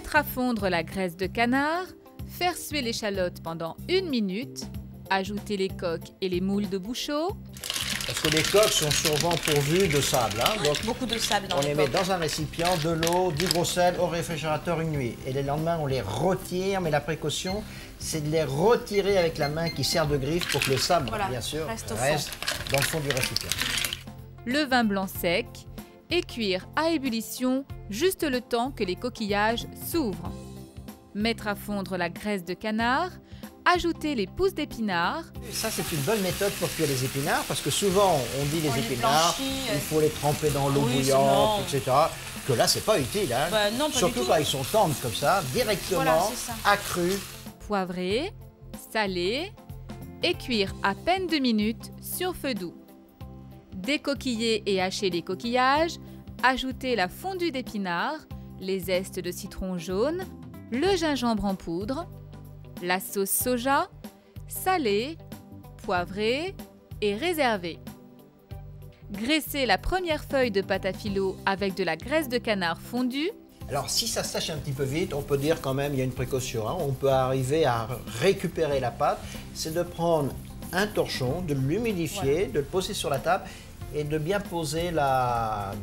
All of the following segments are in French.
Mettre à fondre la graisse de canard, faire suer l'échalote pendant 1 minute, ajouter les coques et les moules de bouchot. Parce que les coques sont souvent pourvues de sable. Hein, donc Beaucoup de sable dans on les les met coques. dans un récipient, de l'eau, du gros sel au réfrigérateur une nuit. Et le lendemain, on les retire, mais la précaution, c'est de les retirer avec la main qui sert de griffe pour que le sable, Voilà, bien sûr, reste au reste dans le fond du récipient. Le vin blanc sec et cuire à ébullition juste le temps que les coquillages s'ouvrent. Mettre à fondre la graisse de canard, ajouter les pousses d'épinards, Ça, c'est une bonne méthode pour cuire les épinards, parce que souvent, on dit les On les épinards, blanchit, il faut les tremper dans l'eau oui, bouillante, sinon- etc. Que là, c'est pas utile. Hein. Bah, non, pas du Surtout tout. quand ils sont tendres comme ça, directement, Voilà, c'est ça. accrus. poivrer, saler et cuire à peine 2 minutes sur feu doux. Décoquiller et hacher les coquillages, ajouter la fondue d'épinards, les zestes de citron jaune, le gingembre en poudre, la sauce soja, saler, poivrer et réserver. Graisser la première feuille de pâte à filo avec de la graisse de canard fondue. Alors, si ça sèche un petit peu vite, on peut dire quand même, il y a une précaution. Hein. On peut arriver à récupérer la pâte. C'est de prendre un torchon, de l'humidifier, de le poser sur la table et de bien poser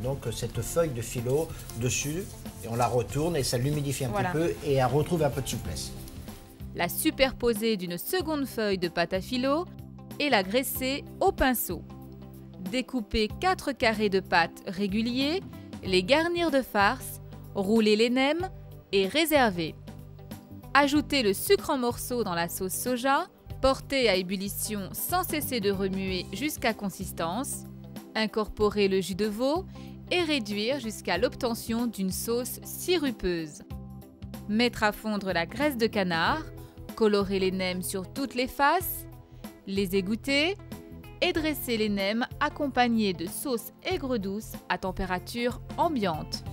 donc, cette feuille de filo dessus. Et on la retourne et ça l'humidifie un Voilà. petit peu et elle retrouve un peu de souplesse. La superposer d'une seconde feuille de pâte à filo et la graisser au pinceau. Découper 4 carrés de pâte réguliers, les garnir de farce, rouler les nems et réserver. Ajouter le sucre en morceaux dans la sauce soja, porter à ébullition sans cesser de remuer jusqu'à consistance, incorporer le jus de veau et réduire jusqu'à l'obtention d'une sauce sirupeuse. Mettre à fondre la graisse de canard, colorer les nems sur toutes les faces, les égoutter et dresser les nems accompagnés de sauce aigre douce à température ambiante.